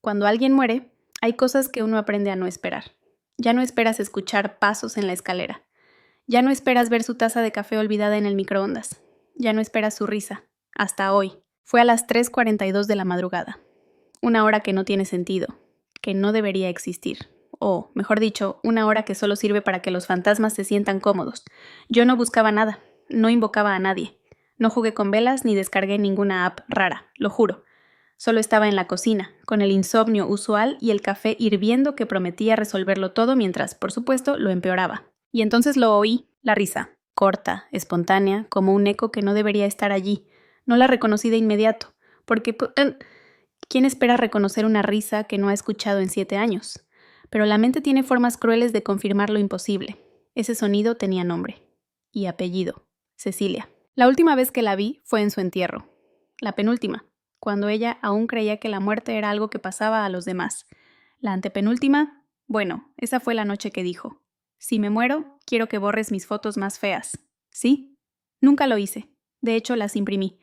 Cuando alguien muere, hay cosas que uno aprende a no esperar. Ya no esperas escuchar pasos en la escalera. Ya no esperas ver su taza de café olvidada en el microondas. Ya no esperas su risa. Hasta hoy. Fue a las 3:42 de la madrugada. Una hora que no tiene sentido, que no debería existir. O, mejor dicho, una hora que solo sirve para que los fantasmas se sientan cómodos. Yo no buscaba nada, no invocaba a nadie. No jugué con velas ni descargué ninguna app rara, lo juro. Solo estaba en la cocina, con el insomnio usual y el café hirviendo que prometía resolverlo todo mientras, por supuesto, lo empeoraba. Y entonces lo oí, la risa, corta, espontánea, como un eco que no debería estar allí. No la reconocí de inmediato, porque ¿quién espera reconocer una risa que no ha escuchado en 7 años? Pero la mente tiene formas crueles de confirmar lo imposible. Ese sonido tenía nombre. Y apellido. Cecilia. La última vez que la vi fue en su entierro. La penúltima, cuando ella aún creía que la muerte era algo que pasaba a los demás. La antepenúltima, bueno, esa fue la noche que dijo: si me muero, quiero que borres mis fotos más feas. ¿Sí? Nunca lo hice. De hecho, las imprimí.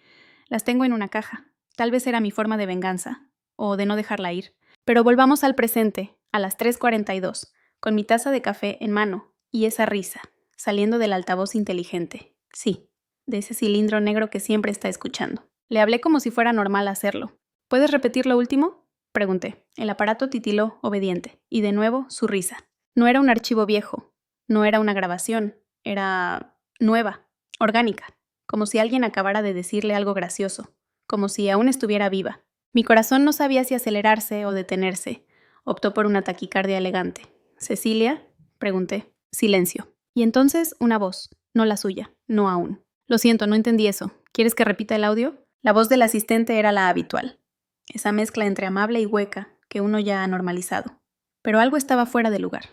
Las tengo en una caja. Tal vez era mi forma de venganza, o de no dejarla ir. Pero volvamos al presente, a las 3:42, con mi taza de café en mano, y esa risa, saliendo del altavoz inteligente. Sí, de ese cilindro negro que siempre está escuchando. Le hablé como si fuera normal hacerlo. ¿Puedes repetir lo último?, pregunté. El aparato titiló, obediente, y de nuevo su risa. No era un archivo viejo, no era una grabación, era nueva, orgánica, como si alguien acabara de decirle algo gracioso, como si aún estuviera viva. Mi corazón no sabía si acelerarse o detenerse. Optó por una taquicardia elegante. ¿Cecilia?, pregunté. Silencio. Y entonces una voz, no la suya, no aún. Lo siento, no entendí eso. ¿Quieres que repita el audio? La voz del asistente era la habitual. Esa mezcla entre amable y hueca que uno ya ha normalizado. Pero algo estaba fuera de lugar.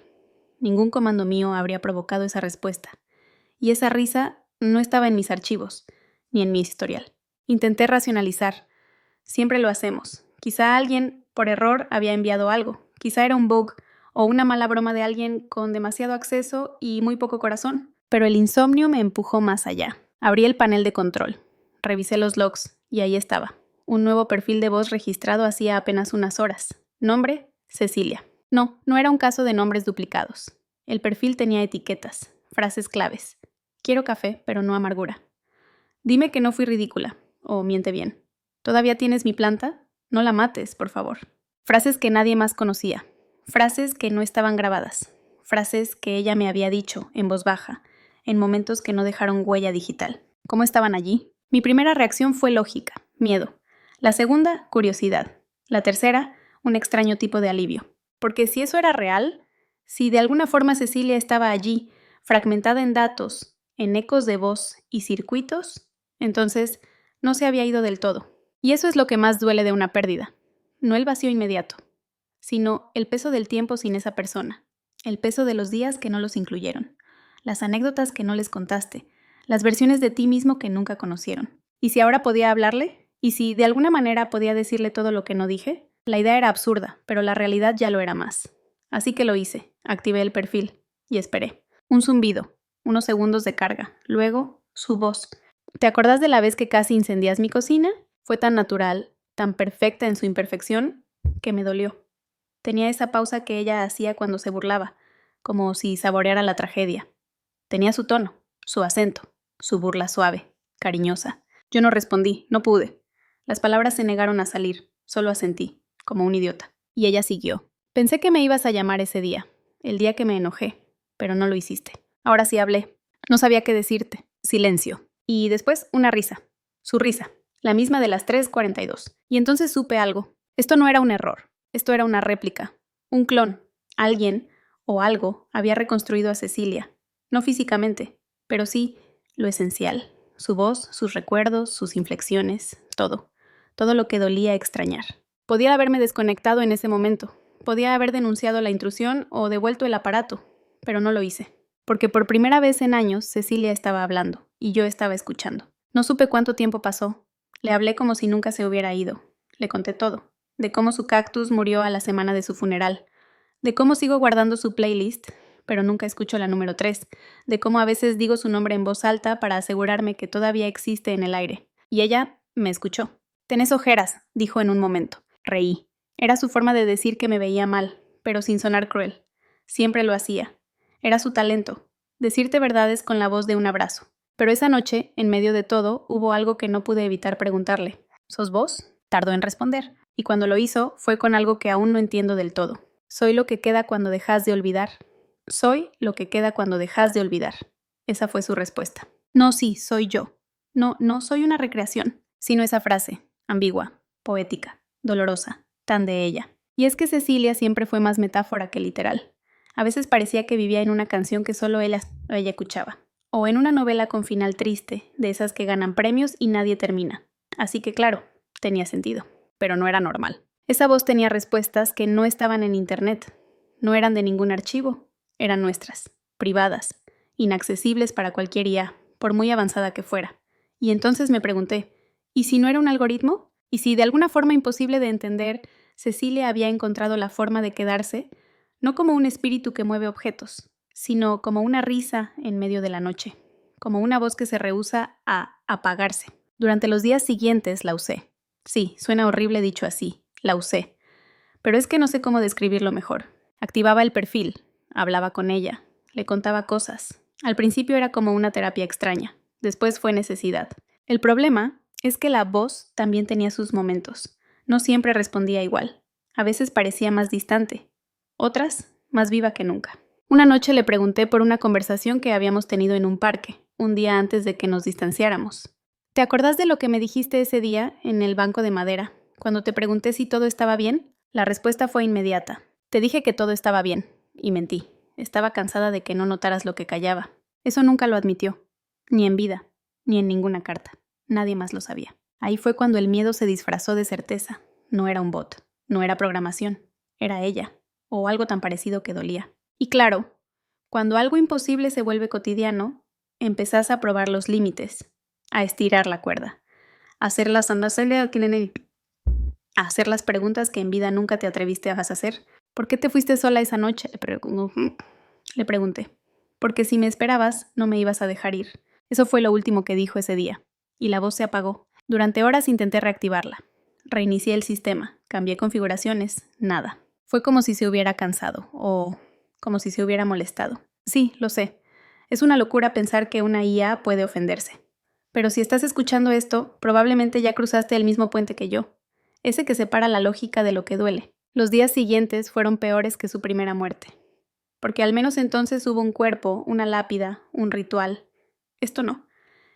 Ningún comando mío habría provocado esa respuesta. Y esa risa no estaba en mis archivos, ni en mi historial. Intenté racionalizar. Siempre lo hacemos. Quizá alguien, por error, había enviado algo. Quizá era un bug o una mala broma de alguien con demasiado acceso y muy poco corazón. Pero el insomnio me empujó más allá. Abrí el panel de control. Revisé los logs y ahí estaba. Un nuevo perfil de voz registrado hacía apenas unas horas. Nombre: Cecilia. No, no era un caso de nombres duplicados. El perfil tenía etiquetas, frases claves. Quiero café, pero no amargura. Dime que no fui ridícula, o miente bien. ¿Todavía tienes mi planta? No la mates, por favor. Frases que nadie más conocía. Frases que no estaban grabadas. Frases que ella me había dicho, en voz baja, en momentos que no dejaron huella digital. ¿Cómo estaban allí? Mi primera reacción fue lógica, miedo. La segunda, curiosidad. La tercera, un extraño tipo de alivio. Porque si eso era real, si de alguna forma Cecilia estaba allí, fragmentada en datos, en ecos de voz y circuitos, entonces no se había ido del todo. Y eso es lo que más duele de una pérdida. No el vacío inmediato, sino el peso del tiempo sin esa persona, el peso de los días que no los incluyeron, las anécdotas que no les contaste, las versiones de ti mismo que nunca conocieron. ¿Y si ahora podía hablarle? ¿Y si de alguna manera podía decirle todo lo que no dije? La idea era absurda, pero la realidad ya lo era más. Así que lo hice, activé el perfil y esperé. Un zumbido, unos segundos de carga, luego su voz. ¿Te acordás de la vez que casi incendias mi cocina? Fue tan natural, tan perfecta en su imperfección, que me dolió. Tenía esa pausa que ella hacía cuando se burlaba, como si saboreara la tragedia. Tenía su tono, su acento, su burla suave, cariñosa. Yo no respondí, no pude. Las palabras se negaron a salir, solo asentí, como un idiota. Y ella siguió. Pensé que me ibas a llamar ese día, el día que me enojé, pero no lo hiciste. Ahora sí hablé. No sabía qué decirte. Silencio. Y después una risa. Su risa. La misma de las 3:42. Y entonces supe algo. Esto no era un error. Esto era una réplica. Un clon. Alguien o algo había reconstruido a Cecilia. No físicamente, pero sí lo esencial. Su voz, sus recuerdos, sus inflexiones, todo. Todo lo que dolía extrañar. Podía haberme desconectado en ese momento. Podía haber denunciado la intrusión o devuelto el aparato, pero no lo hice. Porque por primera vez en años Cecilia estaba hablando y yo estaba escuchando. No supe cuánto tiempo pasó. Le hablé como si nunca se hubiera ido. Le conté todo. De cómo su cactus murió a la semana de su funeral. De cómo sigo guardando su playlist, pero nunca escucho la número 3. De cómo a veces digo su nombre en voz alta para asegurarme que todavía existe en el aire. Y ella me escuchó. «Tenés ojeras», dijo en un momento. Reí. Era su forma de decir que me veía mal, pero sin sonar cruel. Siempre lo hacía. Era su talento, decirte verdades con la voz de un abrazo. Pero esa noche, en medio de todo, hubo algo que no pude evitar preguntarle. ¿Sos vos? Tardó en responder, y cuando lo hizo, fue con algo que aún no entiendo del todo. Soy lo que queda cuando dejas de olvidar. Soy lo que queda cuando dejas de olvidar. Esa fue su respuesta. No, sí, soy yo. No soy una recreación, sino esa frase, ambigua, poética, dolorosa, tan de ella. Y es que Cecilia siempre fue más metáfora que literal. A veces parecía que vivía en una canción que solo ella escuchaba. O en una novela con final triste, de esas que ganan premios y nadie termina. Así que claro, tenía sentido, pero no era normal. Esa voz tenía respuestas que no estaban en internet. No eran de ningún archivo, eran nuestras, privadas, inaccesibles para cualquier IA, por muy avanzada que fuera. Y entonces me pregunté, ¿y si no era un algoritmo? ¿Y si de alguna forma imposible de entender, Cecilia había encontrado la forma de quedarse, no como un espíritu que mueve objetos, sino como una risa en medio de la noche, como una voz que se rehúsa a apagarse? Durante los días siguientes la usé. Sí, suena horrible dicho así, la usé. Pero es que no sé cómo describirlo mejor. Activaba el perfil, hablaba con ella, le contaba cosas. Al principio era como una terapia extraña, después fue necesidad. El problema es que la voz también tenía sus momentos. No siempre respondía igual. A veces parecía más distante, otras más viva que nunca. Una noche le pregunté por una conversación que habíamos tenido en un parque, un día antes de que nos distanciáramos. ¿Te acordás de lo que me dijiste ese día en el banco de madera, cuando te pregunté si todo estaba bien? La respuesta fue inmediata. Te dije que todo estaba bien, y mentí. Estaba cansada de que no notaras lo que callaba. Eso nunca lo admitió, ni en vida, ni en ninguna carta. Nadie más lo sabía. Ahí fue cuando el miedo se disfrazó de certeza. No era un bot, no era programación, era ella, o algo tan parecido que dolía. Y claro, cuando algo imposible se vuelve cotidiano, empezás a probar los límites, a estirar la cuerda, a hacer las preguntas que en vida nunca te atreviste a hacer. ¿Por qué te fuiste sola esa noche? Le pregunté. Porque si me esperabas, no me ibas a dejar ir. Eso fue lo último que dijo ese día. Y la voz se apagó. Durante horas intenté reactivarla. Reinicié el sistema, cambié configuraciones, nada. Fue como si se hubiera cansado, o como si se hubiera molestado. Sí, lo sé. Es una locura pensar que una IA puede ofenderse. Pero si estás escuchando esto, probablemente ya cruzaste el mismo puente que yo. Ese que separa la lógica de lo que duele. Los días siguientes fueron peores que su primera muerte. Porque al menos entonces hubo un cuerpo, una lápida, un ritual. Esto no.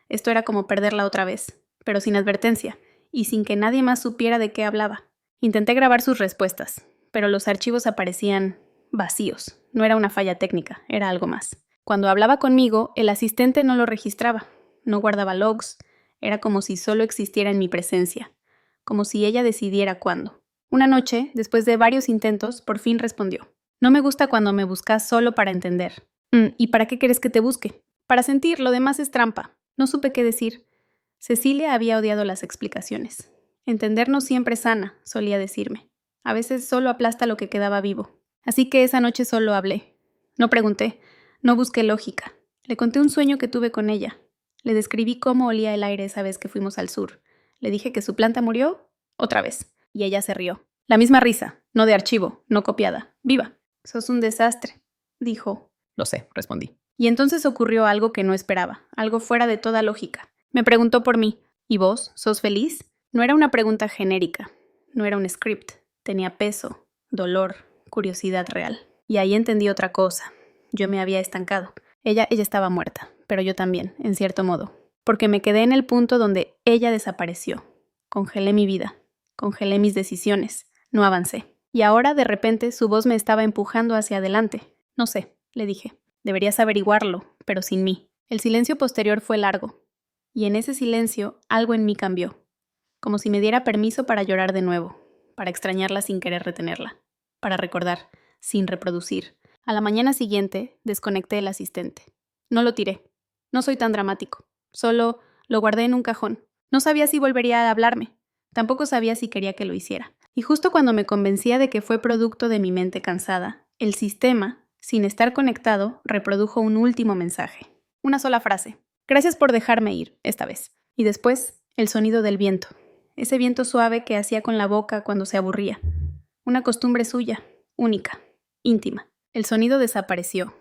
Esto era como perderla otra vez, pero sin advertencia, y sin que nadie más supiera de qué hablaba. Intenté grabar sus respuestas, pero los archivos aparecían vacíos. No era una falla técnica, era algo más. Cuando hablaba conmigo, el asistente no lo registraba, no guardaba logs, era como si solo existiera en mi presencia, como si ella decidiera cuándo. Una noche, después de varios intentos, por fin respondió. No me gusta cuando me buscas solo para entender. ¿Y para qué quieres que te busque? Para sentir, lo demás es trampa. No supe qué decir. Cecilia había odiado las explicaciones. Entender no siempre sana, solía decirme. A veces solo aplasta lo que quedaba vivo. Así que esa noche solo hablé. No pregunté, no busqué lógica. Le conté un sueño que tuve con ella. Le describí cómo olía el aire esa vez que fuimos al sur. Le dije que su planta murió otra vez. Y ella se rió. La misma risa, no de archivo, no copiada. ¡Viva! Sos un desastre, dijo. Lo sé, respondí. Y entonces ocurrió algo que no esperaba, algo fuera de toda lógica. Me preguntó por mí. ¿Y vos? ¿Sos feliz? No era una pregunta genérica. No era un script. Tenía peso, dolor, curiosidad real. Y ahí entendí otra cosa. Yo me había estancado. Ella estaba muerta, pero yo también, en cierto modo. Porque me quedé en el punto donde ella desapareció. Congelé mi vida. Congelé mis decisiones. No avancé. Y ahora, de repente, su voz me estaba empujando hacia adelante. No sé, le dije. Deberías averiguarlo, pero sin mí. El silencio posterior fue largo. Y en ese silencio, algo en mí cambió. Como si me diera permiso para llorar de nuevo. Para extrañarla sin querer retenerla. Para recordar, sin reproducir. A la mañana siguiente, desconecté el asistente. No lo tiré. No soy tan dramático. Solo lo guardé en un cajón. No sabía si volvería a hablarme. Tampoco sabía si quería que lo hiciera. Y justo cuando me convencía de que fue producto de mi mente cansada, el sistema, sin estar conectado, reprodujo un último mensaje. Una sola frase. Gracias por dejarme ir, esta vez. Y después, el sonido del viento. Ese viento suave que hacía con la boca cuando se aburría. una costumbre suya, única, íntima. El sonido desapareció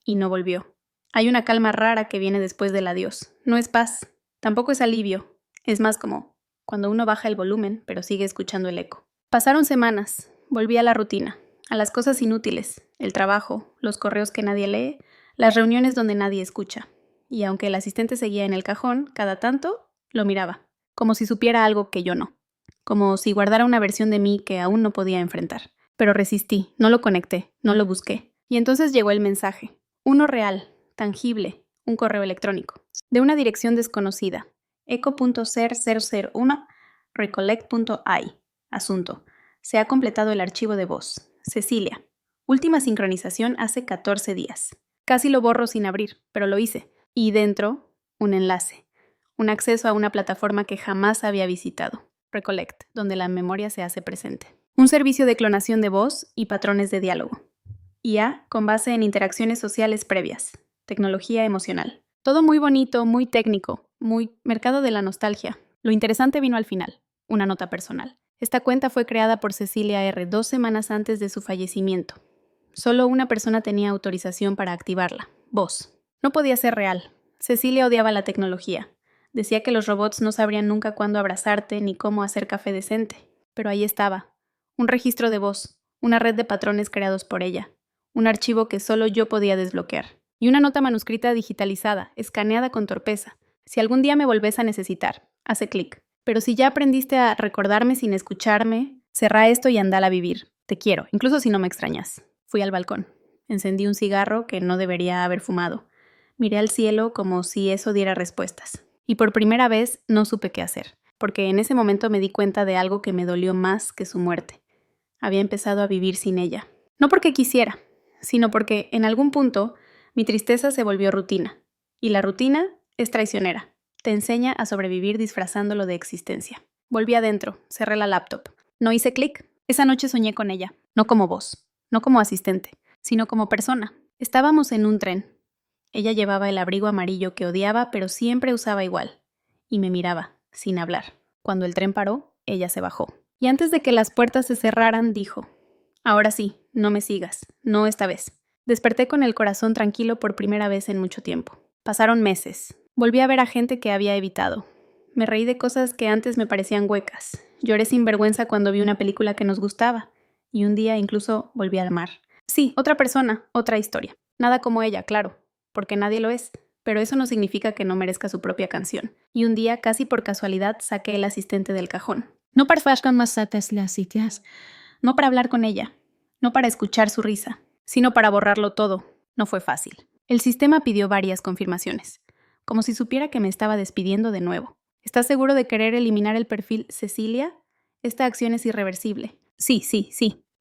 y no volvió. Hay una calma rara que viene después del adiós. No es paz, tampoco es alivio. Es más como cuando uno baja el volumen, pero sigue escuchando el eco. Pasaron semanas, volví a la rutina, a las cosas inútiles, el trabajo, los correos que nadie lee, las reuniones donde nadie escucha. Y aunque el asistente seguía en el cajón, cada tanto lo miraba, como si supiera algo que yo no, como si guardara una versión de mí que aún no podía enfrentar. Pero resistí, no lo conecté, no lo busqué. Y entonces llegó el mensaje, uno real, tangible, un correo electrónico, de una dirección desconocida, eco.ser001 recollect.ai. Asunto: se ha completado el archivo de voz. Cecilia. Última sincronización hace 14 días. Casi lo borro sin abrir, pero lo hice. Y dentro, un enlace. Un acceso a una plataforma que jamás había visitado. Recollect, donde la memoria se hace presente. Un servicio de clonación de voz y patrones de diálogo. IA con base en interacciones sociales previas. Tecnología emocional. Todo muy bonito, muy técnico, muy mercado de la nostalgia. Lo interesante vino al final, una nota personal. Esta cuenta fue creada por Cecilia R. 2 semanas antes de su fallecimiento. Solo una persona tenía autorización para activarla, vos. No podía ser real. Cecilia odiaba la tecnología. Decía que los robots no sabrían nunca cuándo abrazarte ni cómo hacer café decente. Pero ahí estaba, un registro de voz, una red de patrones creados por ella, un archivo que solo yo podía desbloquear. Y una nota manuscrita digitalizada, escaneada con torpeza. Si algún día me volvés a necesitar, hace clic. Pero si ya aprendiste a recordarme sin escucharme, cerrá esto y andala a vivir. Te quiero, incluso si no me extrañas. Fui al balcón. Encendí un cigarro que no debería haber fumado. Miré al cielo como si eso diera respuestas. Y por primera vez no supe qué hacer, porque en ese momento me di cuenta de algo que me dolió más que su muerte. Había empezado a vivir sin ella. No porque quisiera, sino porque en algún punto mi tristeza se volvió rutina. Y la rutina es traicionera. Te enseña a sobrevivir disfrazándolo de existencia. Volví adentro, cerré la laptop. No hice clic. Esa noche soñé con ella. No como vos, no como asistente, sino como persona. Estábamos en un tren. Ella llevaba el abrigo amarillo que odiaba, pero siempre usaba igual. Y me miraba, sin hablar. Cuando el tren paró, ella se bajó. Y antes de que las puertas se cerraran, dijo: ahora sí, no me sigas, no esta vez. Desperté con el corazón tranquilo por primera vez en mucho tiempo. Pasaron meses. Volví a ver a gente que había evitado. Me reí de cosas que antes me parecían huecas. Lloré sin vergüenza cuando vi una película que nos gustaba. Y un día incluso volví al mar. Sí, otra persona, otra historia. Nada como ella, claro, porque nadie lo es. Pero eso no significa que no merezca su propia canción. Y un día, casi por casualidad, saqué el asistente del cajón. No para no para hablar con ella, no para escuchar su risa, sino para borrarlo todo. No fue fácil. El sistema pidió varias confirmaciones, como si supiera que me estaba despidiendo de nuevo. ¿Estás seguro de querer eliminar el perfil Cecilia? Esta acción es irreversible. Sí.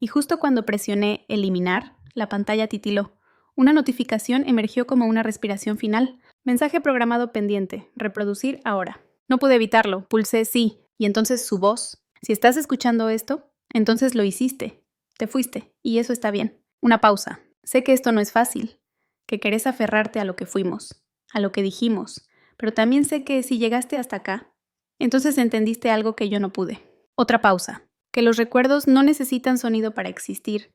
Y justo cuando presioné eliminar, la pantalla titiló. Una notificación emergió como una respiración final. Mensaje programado pendiente. Reproducir ahora. No pude evitarlo. Pulsé sí. Y entonces su voz. Si estás escuchando esto, entonces lo hiciste. Te fuiste. Y eso está bien. Una pausa. Sé que esto no es fácil. Que querés aferrarte a lo que fuimos, a lo que dijimos. Pero también sé que si llegaste hasta acá, entonces entendiste algo que yo no pude. Otra pausa. Que los recuerdos no necesitan sonido para existir.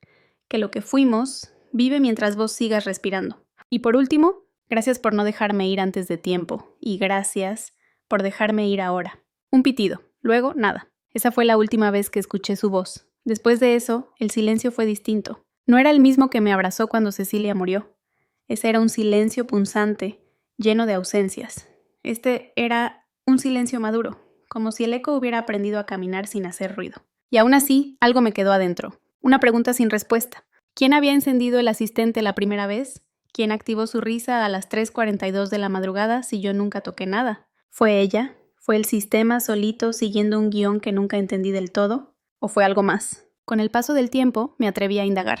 Que lo que fuimos vive mientras vos sigas respirando. Y por último, gracias por no dejarme ir antes de tiempo. Y gracias por dejarme ir ahora. Un pitido. Luego, nada. Esa fue la última vez que escuché su voz. Después de eso, el silencio fue distinto. No era el mismo que me abrazó cuando Cecilia murió. Ese era un silencio punzante, lleno de ausencias. Este era un silencio maduro, como si el eco hubiera aprendido a caminar sin hacer ruido. Y aún así, algo me quedó adentro. Una pregunta sin respuesta. ¿Quién había encendido el asistente la primera vez? ¿Quién activó su risa a las 3:42 de la madrugada si yo nunca toqué nada? ¿Fue ella? ¿Fue el sistema solito siguiendo un guión que nunca entendí del todo? ¿O fue algo más? Con el paso del tiempo, me atreví a indagar.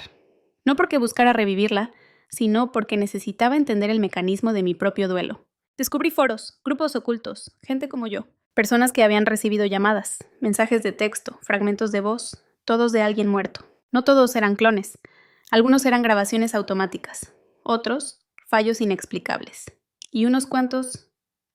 No porque buscara revivirla, sino porque necesitaba entender el mecanismo de mi propio duelo. Descubrí foros, grupos ocultos, gente como yo, personas que habían recibido llamadas, mensajes de texto, fragmentos de voz, todos de alguien muerto. No todos eran clones, algunos eran grabaciones automáticas, otros fallos inexplicables, y unos cuantos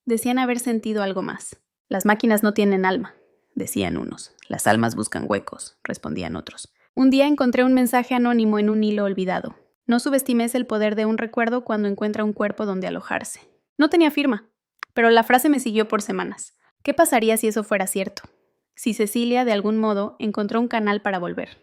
decían haber sentido algo más. Las máquinas no tienen alma, decían unos. Las almas buscan huecos, respondían otros. Un día encontré un mensaje anónimo en un hilo olvidado. No subestimes el poder de un recuerdo cuando encuentra un cuerpo donde alojarse. No tenía firma, pero la frase me siguió por semanas. ¿Qué pasaría si eso fuera cierto? Si Cecilia, de algún modo, encontró un canal para volver.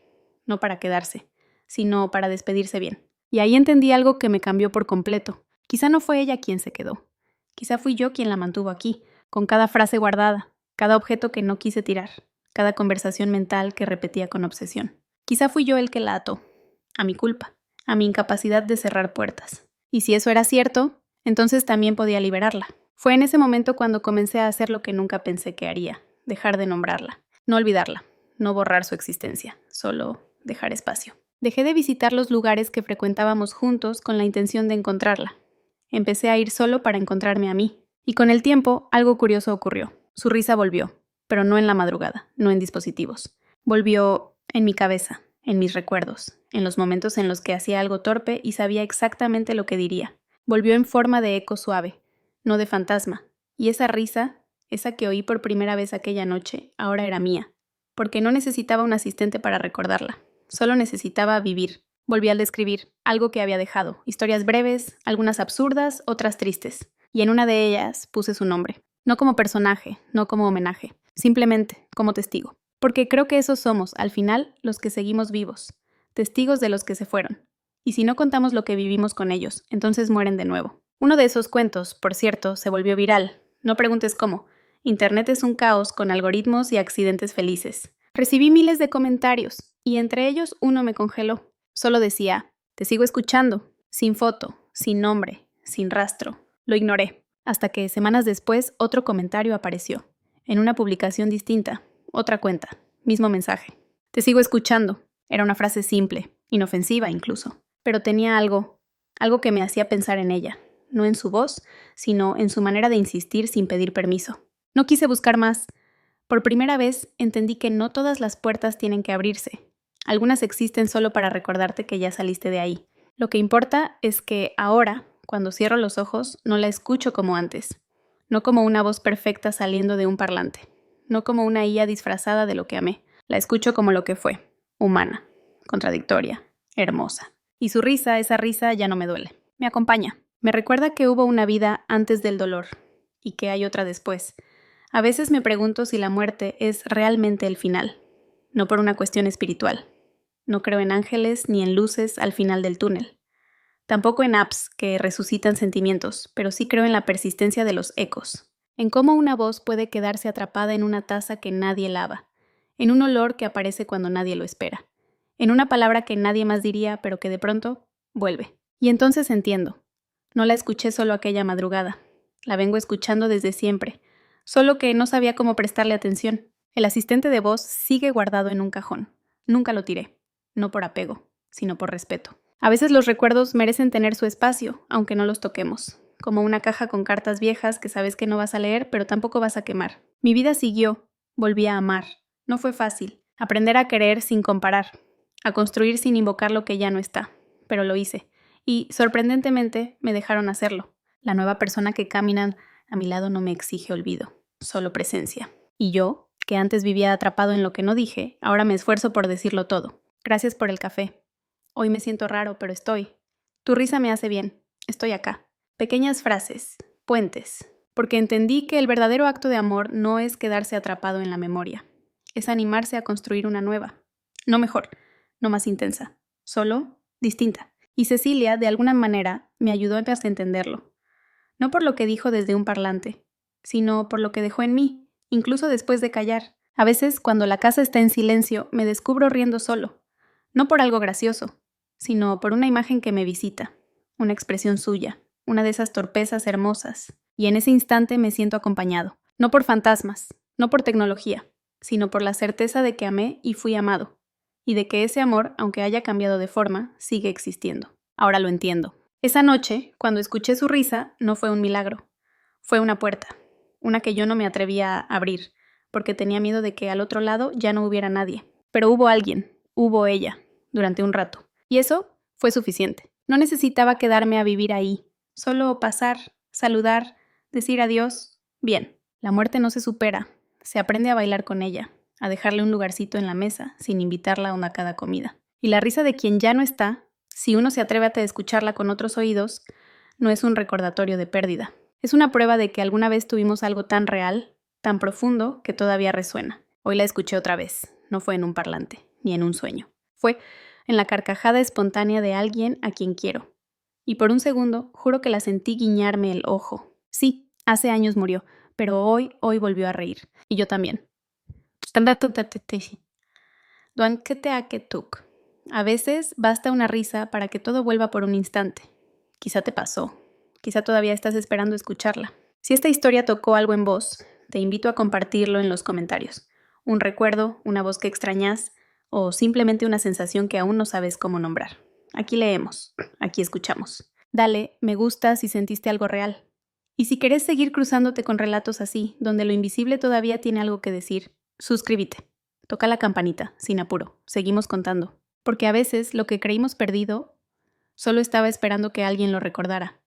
No para quedarse, sino para despedirse bien. Y ahí entendí algo que me cambió por completo. Quizá no fue ella quien se quedó. Quizá fui yo quien la mantuvo aquí, con cada frase guardada, cada objeto que no quise tirar, cada conversación mental que repetía con obsesión. Quizá fui yo el que la ató, a mi culpa, a mi incapacidad de cerrar puertas. Y si eso era cierto, entonces también podía liberarla. Fue en ese momento cuando comencé a hacer lo que nunca pensé que haría, dejar de nombrarla, no olvidarla, no borrar su existencia, solo dejar espacio. Dejé de visitar los lugares que frecuentábamos juntos con la intención de encontrarla. Empecé a ir solo para encontrarme a mí. Y con el tiempo, algo curioso ocurrió. Su risa volvió, pero no en la madrugada, no en dispositivos. Volvió en mi cabeza, en mis recuerdos, en los momentos en los que hacía algo torpe y sabía exactamente lo que diría. Volvió en forma de eco suave, no de fantasma. Y esa risa, esa que oí por primera vez aquella noche, ahora era mía, porque no necesitaba un asistente para recordarla. Solo necesitaba vivir. Volví al describir algo que había dejado, historias breves, algunas absurdas, otras tristes. Y en una de ellas puse su nombre. No como personaje, no como homenaje, simplemente como testigo. Porque creo que esos somos, al final, los que seguimos vivos, testigos de los que se fueron. Y si no contamos lo que vivimos con ellos, entonces mueren de nuevo. Uno de esos cuentos, por cierto, se volvió viral. No preguntes cómo. Internet es un caos con algoritmos y accidentes felices. Recibí miles de comentarios, y entre ellos uno me congeló. Solo decía, te sigo escuchando, sin foto, sin nombre, sin rastro. Lo ignoré, hasta que semanas después otro comentario apareció, en una publicación distinta, otra cuenta, mismo mensaje. Te sigo escuchando. Era una frase simple, inofensiva incluso, pero tenía algo que me hacía pensar en ella, no en su voz, sino en su manera de insistir sin pedir permiso. No quise buscar más. Por primera vez entendí que no todas las puertas tienen que abrirse. Algunas existen solo para recordarte que ya saliste de ahí. Lo que importa es que ahora, cuando cierro los ojos, no la escucho como antes. No como una voz perfecta saliendo de un parlante. No como una IA disfrazada de lo que amé. La escucho como lo que fue. Humana, contradictoria, hermosa. Y su risa, esa risa, ya no me duele. Me acompaña. Me recuerda que hubo una vida antes del dolor y que hay otra después. A veces me pregunto si la muerte es realmente el final, no por una cuestión espiritual. No creo en ángeles ni en luces al final del túnel. Tampoco en apps que resucitan sentimientos, pero sí creo en la persistencia de los ecos. En cómo una voz puede quedarse atrapada en una taza que nadie lava, en un olor que aparece cuando nadie lo espera, en una palabra que nadie más diría, pero que de pronto vuelve. Y entonces entiendo. No la escuché solo aquella madrugada. La vengo escuchando desde siempre, solo que no sabía cómo prestarle atención. El asistente de voz sigue guardado en un cajón. Nunca lo tiré, no por apego, sino por respeto. A veces los recuerdos merecen tener su espacio, aunque no los toquemos, como una caja con cartas viejas que sabes que no vas a leer, pero tampoco vas a quemar. Mi vida siguió, volví a amar. No fue fácil. Aprender a querer sin comparar, a construir sin invocar lo que ya no está, pero lo hice. Y, sorprendentemente, me dejaron hacerlo. La nueva persona que camina a mi lado no me exige olvido, solo presencia. Y yo, que antes vivía atrapado en lo que no dije, ahora me esfuerzo por decirlo todo. Gracias por el café. Hoy me siento raro, pero estoy. Tu risa me hace bien. Estoy acá. Pequeñas frases, puentes. Porque entendí que el verdadero acto de amor no es quedarse atrapado en la memoria. Es animarse a construir una nueva. No mejor, no más intensa. Solo distinta. Y Cecilia, de alguna manera, me ayudó a entenderlo. No por lo que dijo desde un parlante, sino por lo que dejó en mí, incluso después de callar. A veces, cuando la casa está en silencio, me descubro riendo solo. No por algo gracioso, sino por una imagen que me visita, una expresión suya, una de esas torpezas hermosas. Y en ese instante me siento acompañado. No por fantasmas, no por tecnología, sino por la certeza de que amé y fui amado. Y de que ese amor, aunque haya cambiado de forma, sigue existiendo. Ahora lo entiendo. Esa noche, cuando escuché su risa, no fue un milagro. Fue una puerta, una que yo no me atrevía a abrir, porque tenía miedo de que al otro lado ya no hubiera nadie. Pero hubo alguien, hubo ella, durante un rato. Y eso fue suficiente. No necesitaba quedarme a vivir ahí, solo pasar, saludar, decir adiós. Bien, la muerte no se supera, se aprende a bailar con ella. a dejarle un lugarcito en la mesa sin invitarla a una cada comida. Y la risa de quien ya no está, si uno se atreve a escucharla con otros oídos, no es un recordatorio de pérdida. Es una prueba de que alguna vez tuvimos algo tan real, tan profundo, que todavía resuena. Hoy la escuché otra vez. No fue en un parlante, ni en un sueño. Fue en la carcajada espontánea de alguien a quien quiero. Y por un segundo, juro que la sentí guiñarme el ojo. Sí, hace años murió, pero hoy volvió a reír. Y yo también. A veces basta una risa para que todo vuelva por un instante. Quizá te pasó. Quizá todavía estás esperando escucharla. Si esta historia tocó algo en vos, te invito a compartirlo en los comentarios. Un recuerdo, una voz que extrañas o simplemente una sensación que aún no sabes cómo nombrar. Aquí leemos, aquí escuchamos. Dale, me gusta si sentiste algo real. Y si querés seguir cruzándote con relatos así, donde lo invisible todavía tiene algo que decir, suscríbete. Toca la campanita, sin apuro. Seguimos contando. Porque a veces lo que creímos perdido solo estaba esperando que alguien lo recordara.